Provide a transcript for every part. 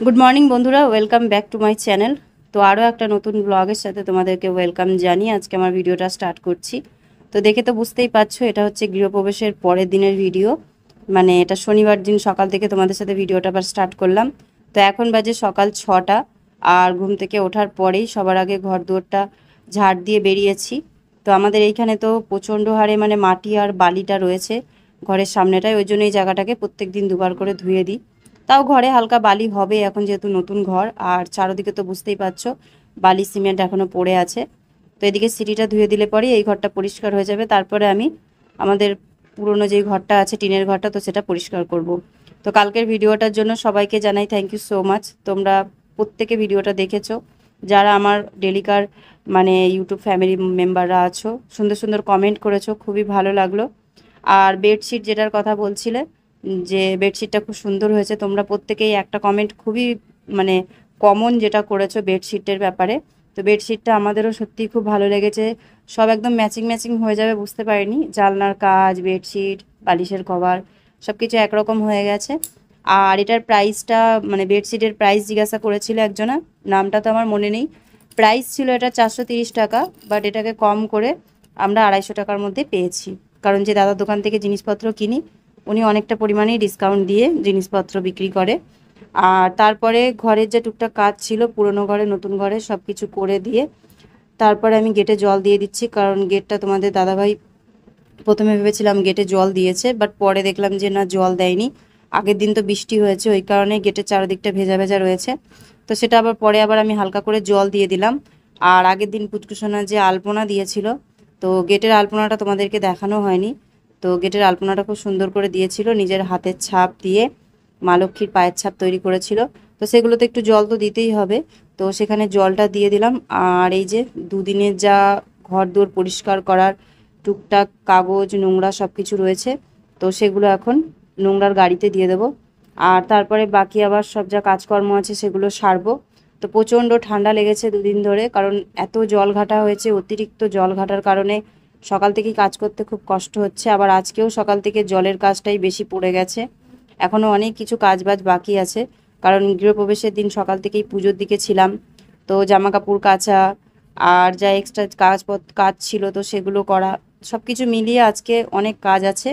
Good morning বন্ধুরা, welcome back to my channel. তো আরও একটা নতুন ব্লগের সাথে তোমাদেরকে ওয়েলকাম জানিয়ে আজকে আমার ভিডিওটা স্টার্ট করছি। তো দেখে তো বুঝতেই পারছো এটা হচ্ছে গৃহপ্রবেশের পরের দিনের ভিডিও। মানে এটা শনিবার দিন সকাল থেকে তোমাদের সাথে ভিডিওটা আবার স্টার্ট করলাম। তো এখন বাজে সকাল 6টা, আর ঘুম থেকে ওঠার পরেই সবার আগে ঘর দুয়ারটা ঝাড় দিয়ে বেরিয়েছি। তো আমাদের এইখানে তো প্রচণ্ড হারে মানে মাটি আর বালিটা রয়েছে ঘরের সামনেটায়, ওই জন্য এই জায়গাটাকে প্রত্যেক দিন দুবার করে ধুয়ে দিই। তাও ঘরে হালকা বালি হবে এখন যেহেতু নতুন ঘর, আর চারদিকে তো বুঝতেই পারছো বালি সিমেন্ট এখনো পড়ে আছে। তো এদিকে সিঁড়িটা ধুয়ে দিলে পরে এই ঘরটা পরিষ্কার হয়ে যাবে, তারপরে আমি আমাদের পুরনো যেই ঘরটা আছে টিনের ঘরটা, তো সেটা পরিষ্কার করব। তো কালকের ভিডিওটার জন্য সবাইকে জানাই থ্যাংক ইউ সো মাচ। তোমরা প্রত্যেকে ভিডিওটা দেখেছো, যারা আমার ডেলিকার মানে ইউটিউব ফ্যামিলি মেম্বাররা আছো, সুন্দর সুন্দর কমেন্ট করেছো, খুবই ভালো লাগলো। আর বেডশিট যেটার কথা বলছিলে, যে বেডশিটটা খুব সুন্দর হয়েছে, তোমরা প্রত্যেকেই একটা কমেন্ট খুবই মানে কমন যেটা করেছো বেডশিটের ব্যাপারে। তো বেডশিটটা আমাদেরও সত্যিই খুব ভালো লেগেছে। সব একদম ম্যাচিং ম্যাচিং হয়ে যাবে বুঝতে পারিনি, জানলার কাজ, বেডশিট, বালিশের কভার সব কিছু একরকম হয়ে গেছে। আর এটার প্রাইসটা মানে বেডশিটের প্রাইস জিজ্ঞাসা করেছিল একজনা, নামটা তো আমার মনে নেই। প্রাইস ছিল এটা 430 টাকা, বাট এটাকে কম করে আমরা 250 টাকার মধ্যে পেয়েছি। কারণ যে দাদার দোকান থেকে জিনিসপত্র কিনি উনি অনেকটা পরিমাণেই ডিসকাউন্ট দিয়ে জিনিসপত্র বিক্রি করে। আর তারপরে ঘরের যে টুকটাক কাজ ছিল পুরনো ঘরে নতুন ঘরে সব কিছু করে দিয়ে তারপরে আমি গেটে জল দিয়ে দিচ্ছি, কারণ গেটটা তোমাদের দাদাভাই প্রথমে ভেবেছিলাম গেটে জল দিয়েছে, বাট পরে দেখলাম যে না, জল দেয়নি। আগের দিন তো বৃষ্টি হয়েছে, ওই কারণে গেটের চারদিকটা ভেজা ভেজা রয়েছে। তো সেটা আবার পরে আবার আমি হালকা করে জল দিয়ে দিলাম। আর আগের দিন পুচকুসোনা যে আলপনা দিয়েছিল, তো গেটের আলপনাটা তোমাদেরকে দেখানো হয়নি। তো গেটের আলপনাটা খুব সুন্দর করে দিয়েছিল, নিজের হাতের ছাপ দিয়ে মা লক্ষ্মীর পায়ের ছাপ তৈরি করেছিল। তো সেগুলোতে একটু জল তো দিতেই হবে, তো সেখানে জলটা দিয়ে দিলাম। আর এই যে দুদিনের যা ঘর দুয়ার পরিষ্কার করার টুকটাক কাগজ নোংরা সব কিছু রয়েছে, তো সেগুলো এখন নোংরার গাড়িতে দিয়ে দেবো। আর তারপরে বাকি আবার সব যা কাজকর্ম আছে সেগুলো সারবো। তো প্রচণ্ড ঠান্ডা লেগেছে দুদিন ধরে, কারণ এত জল ঘাটা হয়েছে, অতিরিক্ত জল ঘাটার কারণে সকাল থেকেই কাজ করতে খুব কষ্ট হচ্ছে। আবার আজকেও সকাল থেকে জলের কাজটাই বেশি পড়ে গেছে, এখনও অনেক কিছু কাজ বাজ বাকি আছে। কারণ গৃহপ্রবেশের দিন সকাল থেকেই পুজোর দিকে ছিলাম, তো জামা কাপড় কাচা আর যা এক্সট্রা কাজ ছিল তো সেগুলো করা, সব কিছু মিলিয়ে আজকে অনেক কাজ আছে।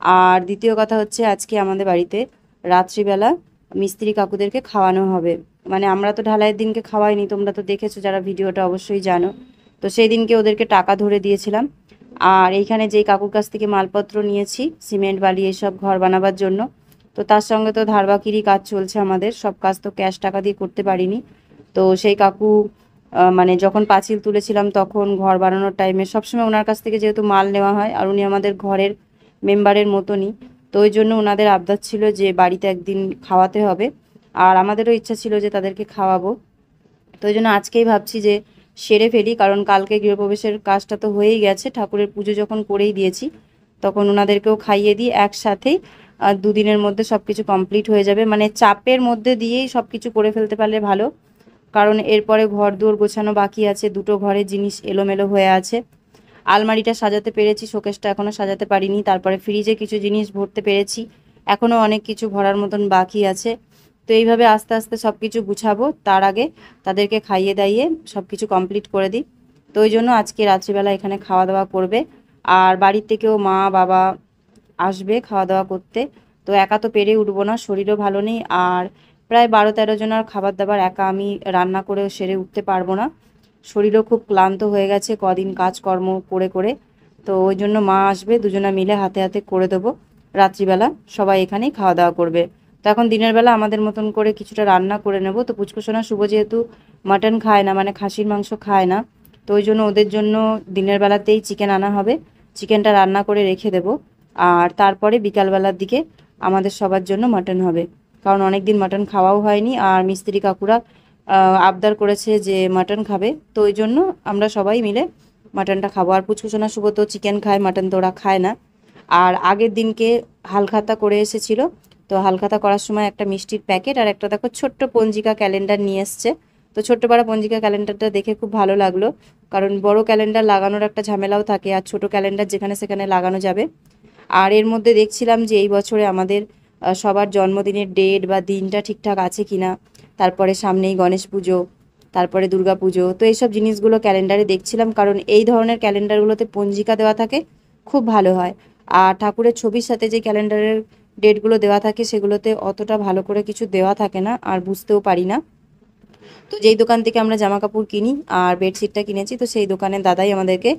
আর দ্বিতীয় কথা হচ্ছে আজকে আমাদের বাড়িতে রাত্রিবেলা মিস্ত্রি কাকুদেরকে খাওয়ানো হবে। মানে আমরা তো ঢালাইয়ের দিনকে খাওয়াইনি, তোমরা তো দেখেছো যারা ভিডিওটা অবশ্যই জানো। তো সেই দিনকে ওদেরকে টাকা ধরে দিয়েছিলাম। আর এইখানে যেই কাকুর কাছ থেকে মালপত্র নিয়েছি সিমেন্ট বালি এসব ঘর বানাবার জন্য, তো তার সঙ্গে তো ধার বাকিরই কাজ চলছে, আমাদের সব কাজ তো ক্যাশ টাকা দিয়ে করতে পারিনি। তো সেই কাকু মানে যখন পাঁচিল তুলেছিলাম তখন ঘর বানানোর টাইমে সবসময় ওনার কাছ থেকে যেহেতু মাল নেওয়া হয়, আর উনি আমাদের ঘরের মেম্বারের মতনই, তো ওই জন্য ওনাদের আবদার ছিল যে বাড়িতে একদিন খাওয়াতে হবে। আর আমাদেরও ইচ্ছা ছিল যে তাদেরকে খাওয়াবো। তো ওই জন্য আজকেই ভাবছি যে সেরে ফেলি, কারণ কালকে গৃহপ্রবেশের কাজটা তো হয়েই গেছে, ঠাকুরের পুজো যখন করেই দিয়েছি তখন ওনাদেরকেও খাইয়ে দিই একসাথেই। আর দুদিনের মধ্যে সব কিছু কমপ্লিট হয়ে যাবে, মানে চাপের মধ্যে দিয়েই সব কিছু করে ফেলতে পারলে ভালো। কারণ এরপরে ঘর দুয়ার গোছানো বাকি আছে, দুটো ঘরের জিনিস এলোমেলো হয়ে আছে। আলমারিটা সাজাতে পেরেছি, শোকেসটা এখনও সাজাতে পারিনি। তারপরে ফ্রিজে কিছু জিনিস ভরতে পেরেছি, এখনও অনেক কিছু ভরার মতন বাকি আছে। তো এইভাবে আস্তে আস্তে সব কিছু গুছাবো, তার আগে তাদেরকে খাইয়ে দাইয়ে সব কিছু কমপ্লিট করে দিই। তো ওই জন্য আজকে রাত্রিবেলা এখানে খাওয়া দাওয়া করবে। আর বাড়ির থেকেও মা বাবা আসবে খাওয়া দাওয়া করতে। তো একা তো পেরে উঠবো না, শরীরও ভালো নেই। আর প্রায় 12-13 জনের খাবার দাবার একা আমি রান্না করেও সেরে উঠতে পারবো না, শরীরও খুব ক্লান্ত হয়ে গেছে কদিন কাজকর্ম করে করে। তো ওই জন্য মা আসবে, দুজনা মিলে হাতে হাতে করে দেবো। রাত্রিবেলা সবাই এখানেই খাওয়া দাওয়া করবে। তো এখন দিনের বেলা আমাদের মতন করে কিছুটা রান্না করে নেব। তো পুচকুসোনা শুভ যেহেতু মাটন খায় না, মানে খাসির মাংস খায় না, তো ওই জন্য ওদের জন্য দিনের বেলাতেই চিকেন আনা হবে, চিকেনটা রান্না করে রেখে দেব। আর তারপরে বিকালবেলার দিকে আমাদের সবার জন্য মাটন হবে, কারণ অনেক দিন মাটন খাওয়াও হয়নি। আর মিস্ত্রি কাকুরা আবদার করেছে যে মাটন খাবে, তো ওই জন্য আমরা সবাই মিলে মাটনটা খাবো। আর পুচকুসোনা শুভ তো চিকেন খায়, মাটন তো ওরা খায় না। আর আগের দিনকে হালখাতা করে এসেছিল, তো হালখাতা করার সময় একটা মিষ্টির প্যাকেট আর একটা দেখো ছোট্ট পঞ্জিকা ক্যালেন্ডার নিয়ে এসছে। তো ছোট্ট পাড়া পঞ্জিকা ক্যালেন্ডারটা দেখে খুব ভালো লাগলো, কারণ বড় ক্যালেন্ডার লাগানোর একটা ঝামেলাও থাকে, আর ছোট ক্যালেন্ডার যেখানে সেখানে লাগানো যাবে। আর এর মধ্যে দেখছিলাম যে এই বছরে আমাদের সবার জন্মদিনের ডেট বা দিনটা ঠিকঠাক আছে কিনা। তারপরে সামনেই গণেশ পুজো, তারপরে দুর্গা পুজো। তো এইসব জিনিসগুলো ক্যালেন্ডারে দেখছিলাম, কারণ এই ধরনের ক্যালেন্ডারগুলোতে পঞ্জিকা দেওয়া থাকে, খুব ভালো হয়। আর ঠাকুরের ছবির সাথে যে ক্যালেন্ডারের ডেটগুলো দেওয়া থাকে সেগুলোতে অতটা ভালো করে কিছু দেওয়া থাকে না, আর বুঝতেও পারি না। তো যেই দোকান থেকে আমরা জামা কাপড় কিনি আর বেডশিটটা কিনেছি, তো সেই দোকানের দাদাই আমাদেরকে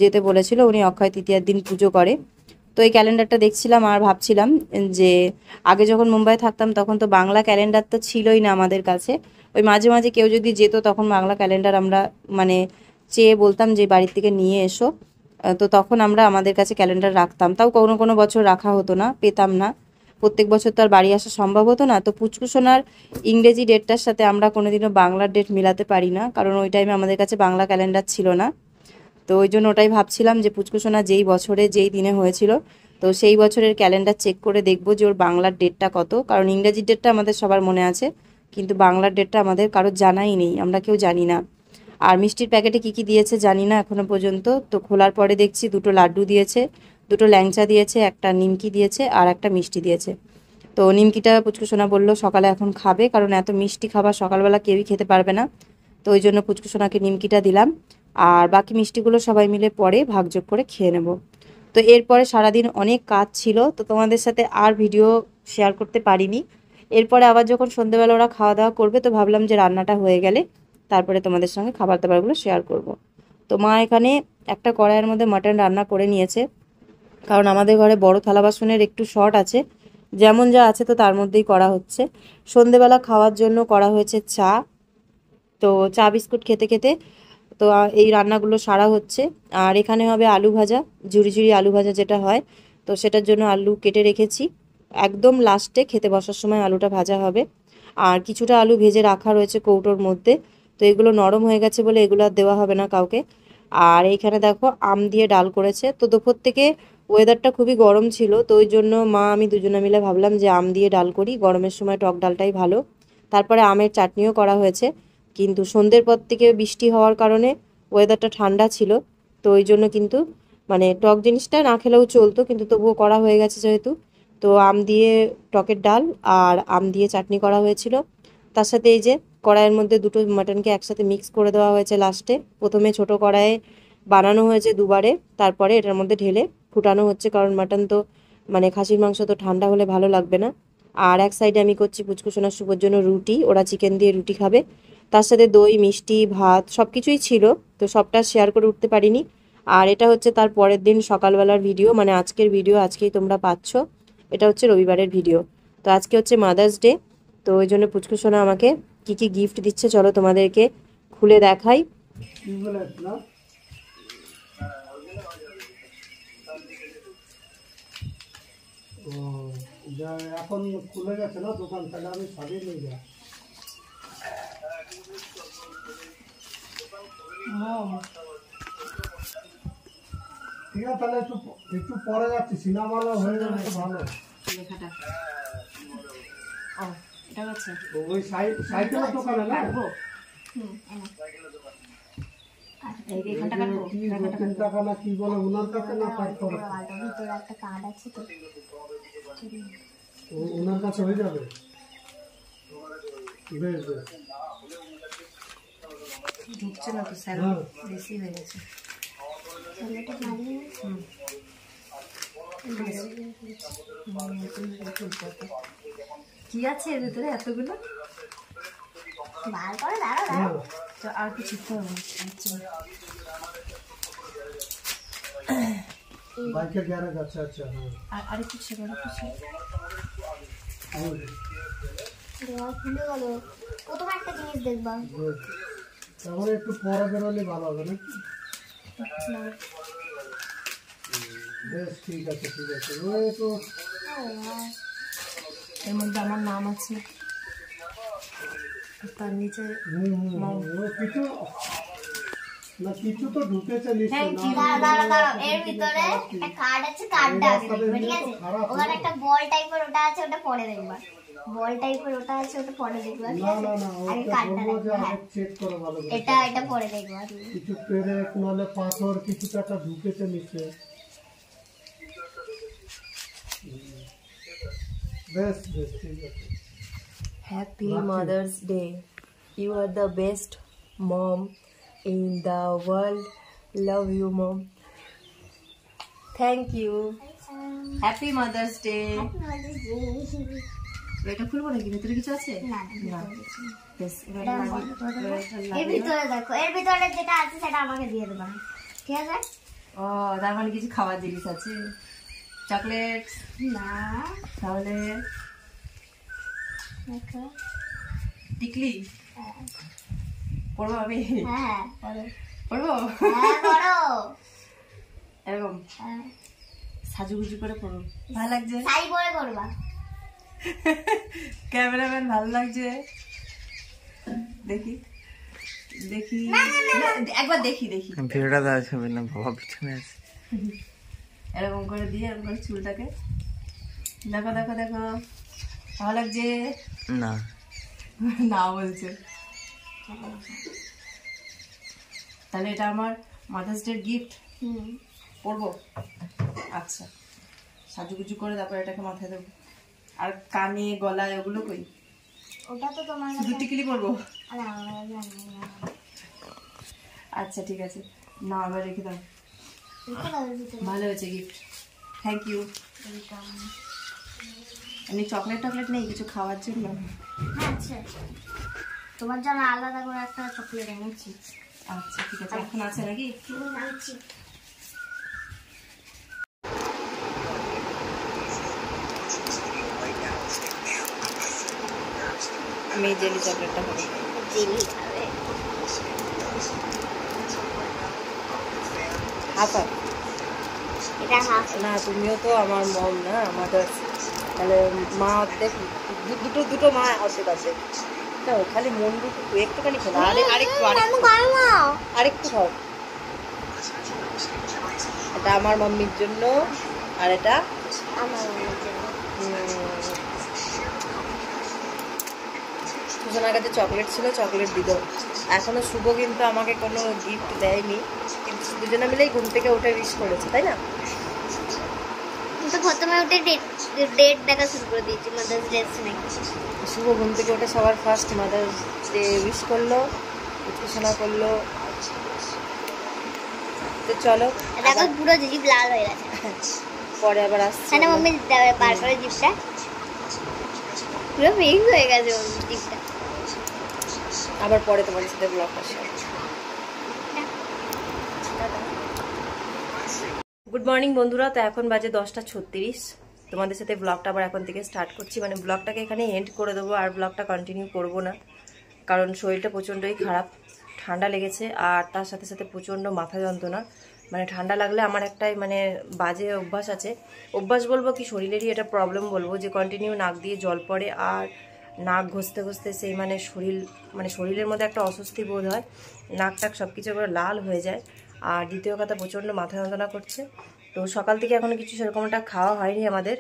যেতে বলেছিল, উনি অক্ষয় তৃতীয়ার দিন পুজো করে। তো এই ক্যালেন্ডারটা দেখছিলাম আর ভাবছিলাম যে আগে যখন মুম্বাই থাকতাম তখন তো বাংলা ক্যালেন্ডার তো ছিলই না আমাদের কাছে। ওই মাঝে মাঝে কেউ যদি যেত তখন বাংলা ক্যালেন্ডার আমরা মানে চেয়ে বলতাম যে বাড়ির থেকে নিয়ে এসো। তো তখন আমরা আমাদের কাছে ক্যালেন্ডার রাখতাম, তাও কোনো কোনো বছর রাখা হতো না, পেতাম না। প্রত্যেক বছর তো আর বাড়ি আসা সম্ভব হতো না। তো পুচকুসোনার ইংরেজি ডেটটার সাথে আমরা কোনোদিনও বাংলার ডেট মিলাতে পারি না, কারণ ওই টাইমে আমাদের কাছে বাংলা ক্যালেন্ডার ছিল না। তো ওই জন্য ওটাই ভাবছিলাম যে পুচকুসোনা যেই বছরে যেই দিনে হয়েছিল, তো সেই বছরের ক্যালেন্ডার চেক করে দেখবো যে ওর বাংলার ডেটটা কত। কারণ ইংরেজির ডেটটা আমাদের সবার মনে আছে, কিন্তু বাংলার ডেটটা আমাদের কারোর জানাই নেই, আমরা কেউ জানি না। আর মিষ্টির প্যাকেটে কি কি দিয়েছে জানি না এখনো পর্যন্ত। তো খোলার পরে দেখছি দুটো লাড্ডু দিয়েছে, দুটো ল্যাংচা দিয়েছে, একটা নিমকি দিয়েছে আর একটা মিষ্টি দিয়েছে। তো নিমকিটা পুচকুসোনা বললো সকালে এখন খাবে, কারণ এত মিষ্টি খাবার সকালবেলা কেউই খেতে পারবে না। তো ওই জন্য পুচকুসোনাকে নিমকিটা দিলাম, আর বাকি মিষ্টিগুলো সবাই মিলে পরে ভাগযোগ করে খেয়ে নেব। তো এরপরে সারাদিন অনেক কাজ ছিল, তো তোমাদের সাথে আর ভিডিও শেয়ার করতে পারিনি। এরপরে আবার যখন সন্ধ্যেবেলা ওরা খাওয়া দাওয়া করবে, তো ভাবলাম যে রান্নাটা হয়ে গেলে তারপরে তোমাদের সঙ্গে খাবার দাবারগুলো শেয়ার করব। তো মা এখানে একটা কড়াইয়ের মধ্যে মাটন রান্না করে নিয়েছে, কারণ আমাদের ঘরে বড় থালা বাসনের একটু শর্ট আছে, যেমন যা আছে তো তার মধ্যেই করা হচ্ছে। সন্ধেবেলা খাওয়ার জন্য করা হয়েছে চা। তো চা বিস্কুট খেতে খেতে তো এই রান্নাগুলো সারা হচ্ছে। আর এখানে হবে আলু ভাজা, ঝুরি ঝুরি আলু ভাজা যেটা হয়, তো সেটার জন্য আলু কেটে রেখেছি। একদম লাস্টে খেতে বসার সময় আলুটা ভাজা হবে। আর কিছুটা আলু ভেজে রাখা রয়েছে কৌটোর মধ্যে, তো এগুলো নরম হয়ে গেছে বলে এগুলো আর দেওয়া হবে না কাউকে। আর এইখানে দেখো আম দিয়ে ডাল করেছে। তো দুপুর থেকে ওয়েদারটা খুবই গরম ছিল, তো ওই জন্য মা আমি দুজনে মিলে ভাবলাম যে আম দিয়ে ডাল করি, গরমের সময় টক ডালটাই ভালো। তারপরে আমের চাটনিও করা হয়েছে, কিন্তু সন্ধ্যের পর থেকে বৃষ্টি হওয়ার কারণে ওয়েদারটা ঠান্ডা ছিল, তো ওই জন্য কিন্তু মানে টক জিনিসটা না খেলেও চলতো, কিন্তু তবুও করা হয়ে গেছে যেহেতু। তো আম দিয়ে টকের ডাল আর আম দিয়ে চাটনি করা হয়েছিল। তার সাথে এই যে কড়াইয়ের মধ্যে দুটো মাটনকে একসাথে মিক্স করে দেওয়া হয়েছে লাস্টে। প্রথমে ছোট কড়াইয়ে বানানো হয়েছে দুবারে, তারপরে এটার মধ্যে ঢেলে ফুটানো হচ্ছে, কারণ মাটন তো মানে খাসির মাংস তো ঠান্ডা হলে ভালো লাগবে না। আর এক সাইডে আমি করছি পুচকুসোনার শুভর জন্য রুটি, ওরা চিকেন দিয়ে রুটি খাবে। তার সাথে দই মিষ্টি ভাত সব কিছুই ছিল, তো সবটা শেয়ার করে উঠতে পারিনি। আর এটা হচ্ছে তার পরের দিন সকালবেলার ভিডিও, মানে আজকের ভিডিও আজকেই তোমরা পাচ্ছ। এটা হচ্ছে রবিবারের ভিডিও। তো আজকে হচ্ছে মাদার্স ডে, তো ওই জন্য পুচকুসোনা আমাকে কি কি গিফট দিচ্ছে চলো তোমাদেরকে খুলে দেখাই। এখন খুলে গেছে না দোকান, তাহলে আমি সারিয়ে নিয়ে যাই। ঠিক আছে, তাহলে একটু একটু পরে যাচ্ছি, সিনেমা হয়ে যাবে ভালো। ওই সাইকেলের দোকানে না, কি বলে ওনার কাছে না, ওনার কাছে হয়ে যাবে। বেশ বেশ, ঢুকছে না তো স্যার, বেশি হয়ে গেছে। কি আছে এর ভিতরে এতগুলো? বার করে দাঁড়াও, আর কিছু বাইকের গ্যারেজ আছে। আচ্ছা, হ্যাঁ, আর কিছু খুলে গেল। প্রথমে একটা জিনিস দেখবা, তাহলে একটু পরে বেরোলে ভালো হবে না? বেশ, ঠিক আছে ঠিক আছে। ওই তো এর মধ্যে আমার নাম আছে, তার নিচে কিছু না কিছু তো ঢুকেছে এর ভিতরে একটা কার্ড আছে, কার্ডটা আছে ঠিক আছে, ওখানে একটা বল টাইপের ওটা আছে, ওটা পরে দেখবা। বল টাইপের ওটা আছে, ওটা পরে দেখবা। ঠিক আছে, আগে কার্ডটা দেখবা, চেক করো ভালো করে। এটা পরে দেখবা। কিছু পেরেক নালে পাথর কিছু একটা ঢুকেছে নিচে। বেশ বেশ, ঠিক আছে। Happy Mother's Day. You are the best mom in the world. Love you, mom. Thank you. Happy Mother's Day. এটা খুলবো নাকি? ভেতরে কিছু আছে? না, না। বেশ, এবার এর ভিতরে দেখো, এর ভিতরে যেটা আছে সেটা আমাকে দিয়ে দেবা, ঠিক আছে? ও, তার মানে কিছু খাবার জিনিস আছে। চকলেট না, তাহলে দেখো। টিকলি পড়বো আমি? হ্যাঁ, পড়বো? হ্যাঁ, করো। এরকম হ্যাঁ, সাজুগুজু করে পড়বো। ভালো লাগছে? শাড়ি পরে করবা। ক্যামেরাম্যান ভালো লাগছে? দেখি দেখি একবার দেখি দেখি ভিডিওটা দেওয়া যাবে না, বাবা পিছনে আছে। এরকম করে দিয়ে এরকম করে চুলটাকে দেখো দেখো দেখো, ভালো লাগছে? না না বলছে। তাহলে এটা আমার মাদার্স ডে গিফট, পরবো। আচ্ছা, সাজুগুজু করে তারপর এটাকে মাথায় দেবো। আর কানে গলায় ওগুলো কই? ওটা তো তোমার শুধু টিকলি পরবো? আরে আমার জানি না। আচ্ছা ঠিক আছে, না আবার রেখে দাও। রেখে দাও এর ভিতরে। ভালো হয়েছে গিফট, থ্যাংক ইউ। এমনি চকলেট টকলেট নেই কিছু খাওয়ার জন্য? হ্যাঁ, আছে। তোমার জন্য আলাদা করে একটা চকলেট এনেছি। আচ্ছা ঠিক আছে, এখন আছে নাকি? আনছি। আমি এই জেলি চকলেটটা খাবো। জেলি খাবে? Half half. এটা হাফ। না, তুমিও তো আমার মম না, আমাদের। তাহলে মা অর্ধেক, দুটো মা অর্ধেক অর্ধেক। তো খালি মন একটুখানি খেলো, আরেকটু আরেকটু খাও। এটা আমার মাম্মির জন্য, আর এটা আমার মায়ের জন্য। সুজনার কাছে চকলেট ছিল, চকলেট দিল। এখনো শুভ কিন্তু আমাকে কোনো গিফট দেয়নি, কিন্তু দুজনে মিলেই ঘুম থেকে উঠে উইশ করেছে, তাই না? তো প্রথমে উঠে ডেট দেখা শুরু করে দিয়েছি, মাদার্স ডে নাকি। শুভ ঘুম থেকে উঠে সবার ফার্স্ট মাদার্স ডে উইশ করলো, উৎসনা করলো। তো চলো, দেখো পুরো জিভ লাল হয়ে গেছে। পরে আবার আসছি। মানে মাম্মি বার করে জিভটা পুরো পিঙ্ক হয়ে গেছে, জিভটা। আবার পরে তোমাদের সাথে ব্লগটা শেয়ার। গুড মর্নিং বন্ধুরা, তো এখন বাজে 10:36। তোমাদের সাথে ব্লগটা আবার এখন থেকে স্টার্ট করছি। মানে ব্লগটাকে এখানে এন্ড করে দেবো, আর ব্লগটা কন্টিনিউ করব না, কারণ শরীরটা প্রচণ্ডই খারাপ, ঠান্ডা লেগেছে, আর তার সাথে সাথে প্রচণ্ড মাথা যন্ত্রণা। মানে ঠান্ডা লাগলে আমার একটাই মানে বাজে অভ্যাস আছে, অভ্যাস বলবো কি শরীরেরই এটা প্রবলেম বলবো, যে কন্টিনিউ নাক দিয়ে জল পড়ে, আর নাক ঘষতে ঘষতে সেই মানে শরীরের মধ্যে একটা অস্বস্তি বোধ হয়, নাক টাক সব কিছু করে লাল হয়ে যায়। আর দ্বিতীয় কথা, প্রচণ্ড মাথা যন্ত্রণা করছে। তো সকাল থেকে এখনও কিছু সেরকমটা খাওয়া হয়নি আমাদের,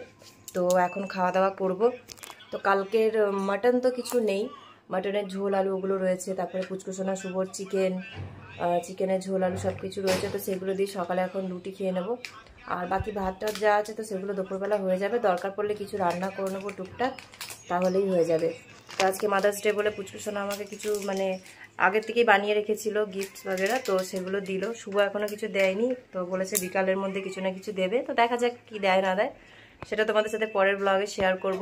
তো এখন খাওয়া দাওয়া করব। তো কালকের মাটন তো কিছু নেই, মাটনের ঝোল আলু ওগুলো রয়েছে, তারপরে পুচকুসোনা শুভর চিকেনের ঝোল আলু সব কিছু রয়েছে, তো সেগুলো দিয়ে সকালে এখন রুটি খেয়ে নেব। আর বাকি ভাত টাত যা আছে তো সেগুলো দুপুরবেলা হয়ে যাবে, দরকার পড়লে কিছু রান্না করে নেবো টুকটাক, তাহলেই হয়ে যাবে। তো আজকে মাদার্স ডে বলে পুচকুসোনা আমাকে কিছু মানে আগের থেকেই বানিয়ে রেখেছিল গিফটস বগেরা, তো সেগুলো দিল। শুভ এখনও কিছু দেয়নি, তো বলেছে বিকালের মধ্যে কিছু না কিছু দেবে, তো দেখা যাক কি দেয় না দেয়, সেটা তোমাদের সাথে পরের ব্লগে শেয়ার করব।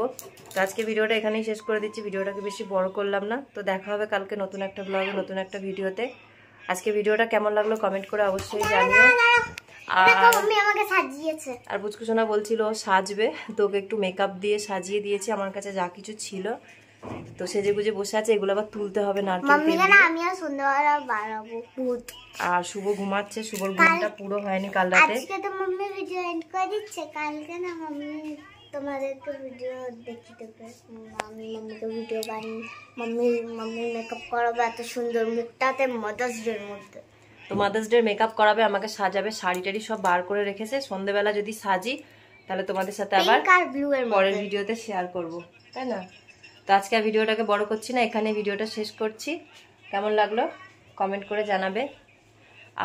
তো আজকে ভিডিওটা এখানেই শেষ করে দিচ্ছি, ভিডিওটাকে বেশি বড় করলাম না। তো দেখা হবে কালকে নতুন একটা ব্লগে, নতুন একটা ভিডিওতে। আজকে ভিডিওটা কেমন লাগলো কমেন্ট করে অবশ্যই জানিও। আর পুচকুসোনা বলছিল সাজবে, তো ওকে একটু মেকআপ দিয়ে সাজিয়ে দিয়েছি, আমার কাছে যা কিছু ছিল, তো সেজে গুজে বসে আছে। এগুলো আবার তুলতে হবে নারকেল তেল দিয়ে। আর শুভ ঘুমাচ্ছে, শুভর ঘুমটা পুরো হয়নি কাল রাতে। আজকে তো মাম্মি ভিডিও এন্ড করে দিচ্ছে, কালকে না মাম্মি তোমাদেরকে ভিডিও দেখি দেবে। মাম্মিকে ভিডিও বানিয়ে মাম্মি মেকআপ করাবে এত সুন্দর মুখটাতে মাদার্স ডের মধ্যে। তো মাদার্স ডে মেকআপ করাবে, আমাকে সাজাবে, শাড়ি টাড়ি সব বার করে রেখেছে। সন্ধ্যেবেলা যদি সাজি তাহলে তোমাদের সাথে আবার পরের ভিডিওতে শেয়ার করব, তাই না? তো আজকে ভিডিওটাকে বড় করছি না, এখানে ভিডিওটা শেষ করছি। কেমন লাগলো কমেন্ট করে জানাবে,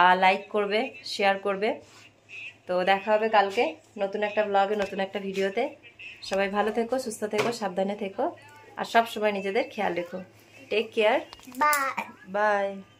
আর লাইক করবে, শেয়ার করবে। তো দেখা হবে কালকে নতুন একটা ব্লগে, নতুন একটা ভিডিওতে। সবাই ভালো থেকো, সুস্থ থেকো, সাবধানে থেকো। আর সব সময় নিজেদের খেয়াল রেখো। Take care, bye. বাই।